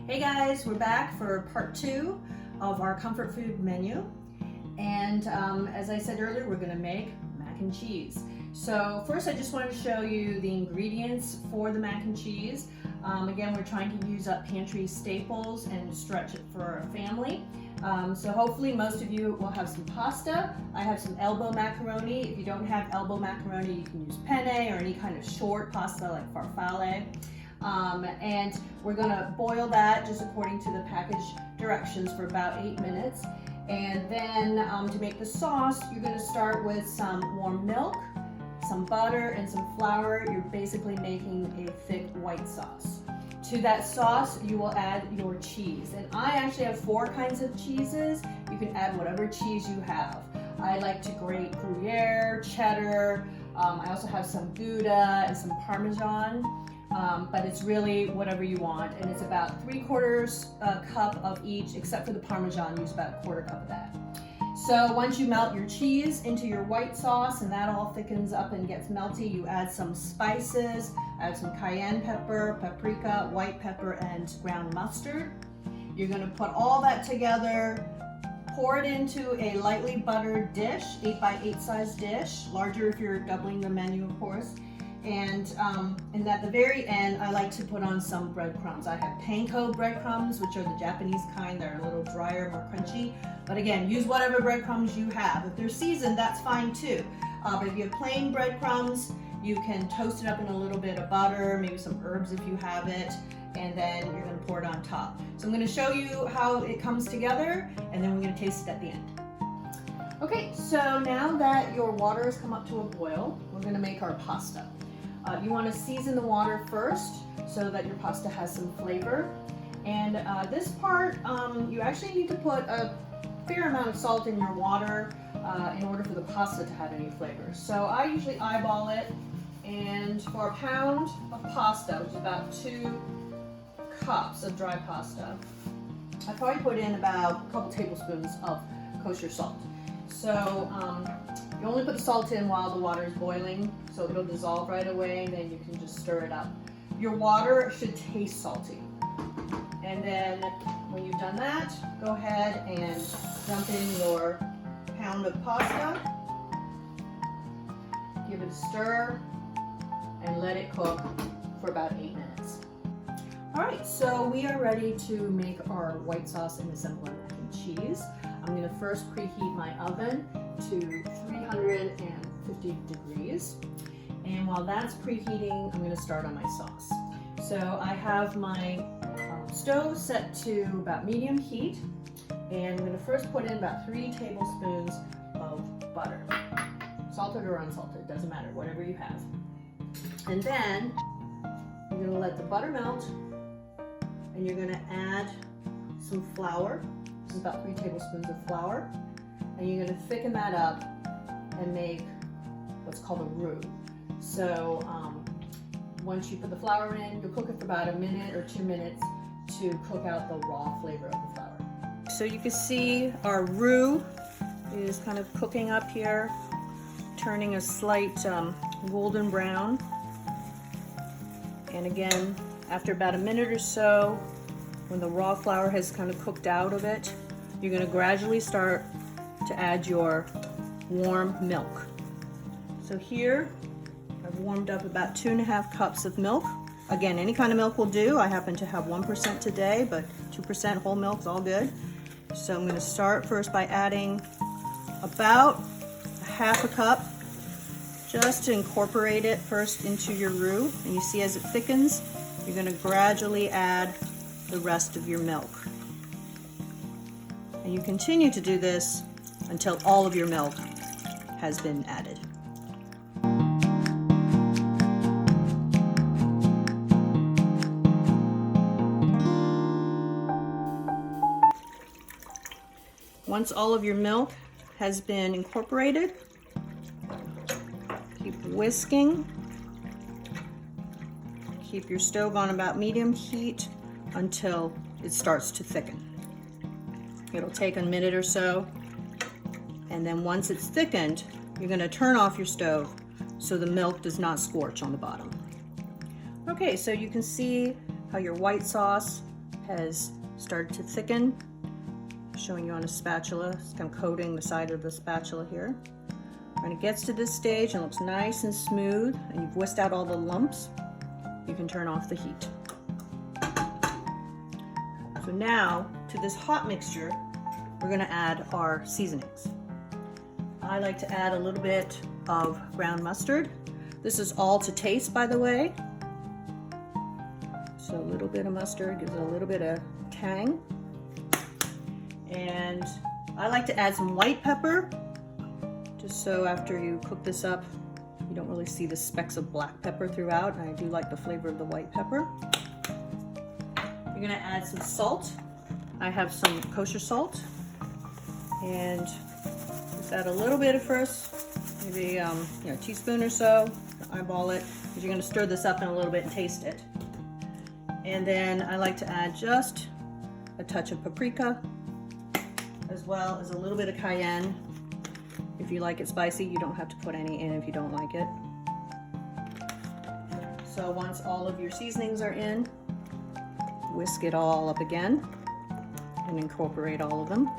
Hey guys, we're back for part 2 of our comfort food menu. And as I said earlier, we're gonna make mac and cheese. So first I just wanted to show you the ingredients for the mac and cheese. Again, we're trying to use up pantry staples and stretch it for our family. So hopefully most of you will have some pasta. I have some elbow macaroni. If you don't have elbow macaroni, you can use penne or any kind of short pasta like farfalle. And we're gonna boil that just according to the package directions for about 8 minutes. And then to make the sauce, you're gonna start with some warm milk, some butter, and some flour. You're basically making a thick white sauce. To that sauce, you will add your cheese. And I actually have 4 kinds of cheeses. You can add whatever cheese you have. I like to grate Gruyere, Cheddar. I also have some Gouda and some Parmesan. But it's really whatever you want, and it's about 3/4 cup of each, except for the Parmesan, use about 1/4 cup of that. So once you melt your cheese into your white sauce and that all thickens up and gets melty, you add some spices, add some cayenne pepper, paprika, white pepper, and ground mustard. You're gonna put all that together, pour it into a lightly buttered dish, 8 by 8 size dish, larger if you're doubling the menu, of course. And at the very end, I like to put on some breadcrumbs. I have panko breadcrumbs, which are the Japanese kind. They're a little drier, more crunchy. But again, use whatever breadcrumbs you have. If they're seasoned, that's fine too. But if you have plain breadcrumbs, you can toast it up in a little bit of butter, maybe some herbs if you have it, and then you're gonna pour it on top. So I'm gonna show you how it comes together, and then we're gonna taste it at the end. Okay, so now that your water has come up to a boil, we're gonna make our pasta. You want to season the water first so that your pasta has some flavor. And this part, you actually need to put a fair amount of salt in your water in order for the pasta to have any flavor. So I usually eyeball it, and for a pound of pasta, which is about 2 cups of dry pasta, I probably put in about a couple tablespoons of kosher salt. So you only put the salt in while the water is boiling, so it'll dissolve right away, and then you can just stir it up. Your water should taste salty. And then when you've done that, go ahead and dump in your pound of pasta, give it a stir, and let it cook for about 8 minutes. All right, so we are ready to make our white sauce and assemble our mac and cheese. I'm gonna first preheat my oven to 350 degrees. And while that's preheating, I'm gonna start on my sauce. So I have my stove set to about medium heat, and I'm gonna first put in about 3 tablespoons of butter. Salted or unsalted, doesn't matter, whatever you have. And then you're gonna let the butter melt, and you're gonna add some flour. This is about 3 tablespoons of flour. And you're gonna thicken that up and make what's called a roux. So once you put the flour in, you'll cook it for about 1 minute or 2 minutes to cook out the raw flavor of the flour. So you can see our roux is kind of cooking up here, turning a slight golden brown. And again, after about 1 minute or so, when the raw flour has kind of cooked out of it, you're gonna gradually start to add your warm milk. So here, I've warmed up about 2.5 cups of milk. Again, any kind of milk will do. I happen to have 1% today, but 2% whole milk is all good. So I'm gonna start first by adding about 1/2 cup, just to incorporate it first into your roux. And you see as it thickens, you're gonna gradually add the rest of your milk. And you continue to do this until all of your milk has been added. Once all of your milk has been incorporated, keep whisking. Keep your stove on about medium heat until it starts to thicken. It'll take a minute or so, and then once it's thickened, you're going to turn off your stove so the milk does not scorch on the bottom. Okay, so you can see how your white sauce has started to thicken. Showing you on a spatula, I'm coating the side of the spatula here. When it gets to this stage and looks nice and smooth, and you've whisked out all the lumps, you can turn off the heat. So now, to this hot mixture, we're gonna add our seasonings. I like to add a little bit of ground mustard. This is all to taste, by the way. So a little bit of mustard gives it a little bit of tang. And I like to add some white pepper, just so after you cook this up, you don't really see the specks of black pepper throughout, and I do like the flavor of the white pepper. You're gonna add some salt. I have some kosher salt, and just add a little bit at first, maybe a teaspoon or so, eyeball it, because you're gonna stir this up in a little bit and taste it. And then I like to add just a touch of paprika, as well as a little bit of cayenne. If you like it spicy, you don't have to put any in if you don't like it. So once all of your seasonings are in, whisk it all up again and incorporate all of them.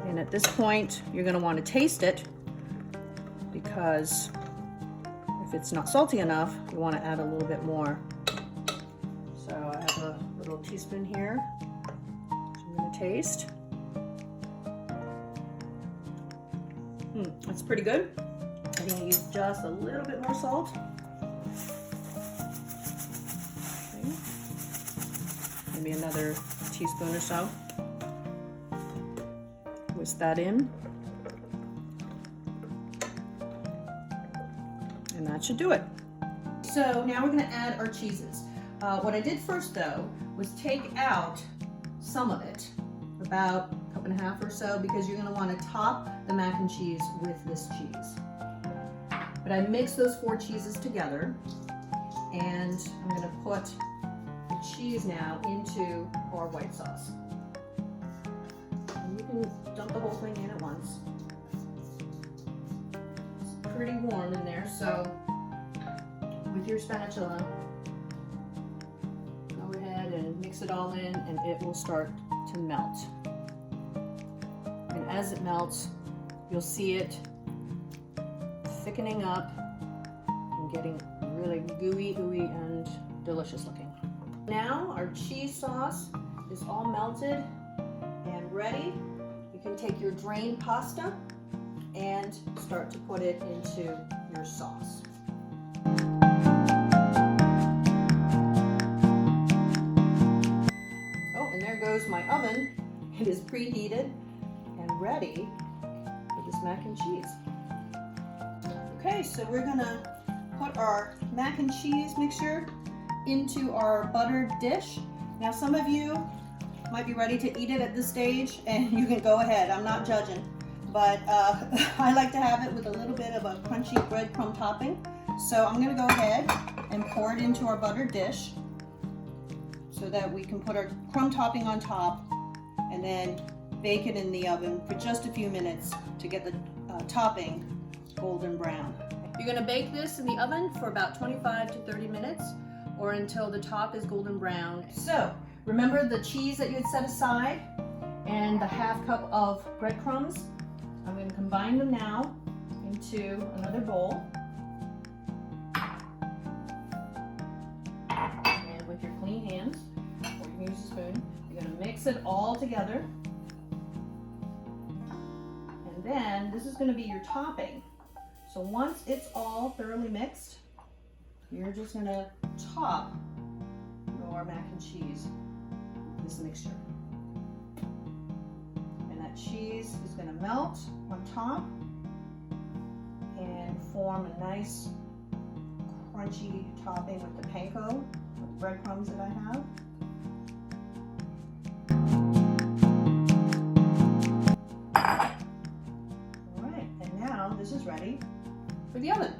And at this point, you're going to want to taste it, because if it's not salty enough, you want to add a little bit more. So I have a little teaspoon here, which I'm going to taste. That's pretty good. I'm going to use just a little bit more salt. Okay. Maybe another teaspoon or so. Whisk that in. And that should do it. So now we're going to add our cheeses. What I did first though was take out some of it, about a cup and a half or so, because you're going to want to top the mac and cheese with this cheese. But I mixed those 4 cheeses together, and I'm going to put the cheese now into our white sauce. And you can dump the whole thing in at once. It's pretty warm in there, so with your spatula, go ahead and mix it all in, and it will start to melt. And as it melts, you'll see it thickening up and getting really gooey, ooey, and delicious looking. Now our cheese sauce is all melted and ready. You can take your drained pasta and start to put it into your sauce. Oh, and there goes my oven. It is preheated and ready for this mac and cheese. Okay, so we're gonna put our mac and cheese mixture into our buttered dish. Now some of you might be ready to eat it at this stage, and you can go ahead, I'm not judging. But I like to have it with a little bit of a crunchy breadcrumb topping. So I'm gonna go ahead and pour it into our buttered dish so that we can put our crumb topping on top, and then bake it in the oven for just a few minutes to get the topping golden brown. You're gonna bake this in the oven for about 25 to 30 minutes, or until the top is golden brown. So remember the cheese that you had set aside and the half cup of breadcrumbs. I'm going to combine them now into another bowl. And with your clean hands, or you can use a spoon, you're going to mix it all together. And then this is going to be your topping. So once it's all thoroughly mixed, you're just going to top your mac and cheese with this mixture. And that cheese is going to melt on top and form a nice crunchy topping with the panko, with the breadcrumbs that I have. All right, and now this is ready for the oven.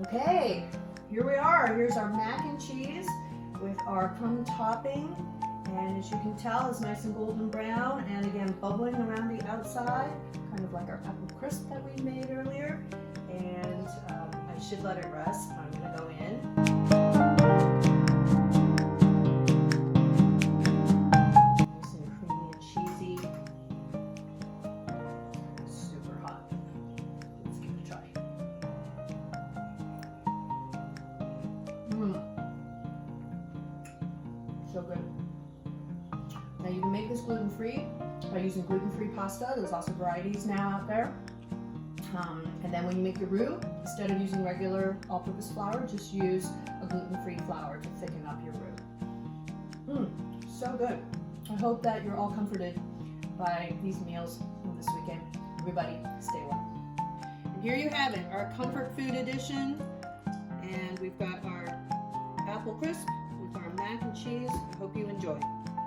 Okay, here we are. Here's our mac and cheese with our crumb topping And as you can tell, it's nice and golden brown, and again, bubbling around the outside, kind of like our apple crisp that we made earlier. And I should let it rest. I'm gonna go in. Nice and creamy and cheesy. Super hot. Let's give it a try. So good. Now you can make this gluten-free by using gluten-free pasta. There's lots of varieties now out there. And then when you make your roux, instead of using regular all-purpose flour, just use a gluten-free flour to thicken up your roux. So good. I hope that you're all comforted by these meals this weekend. Everybody, stay well. And here you have it, our comfort food edition. And we've got our apple crisp with our mac and cheese. I hope you enjoy.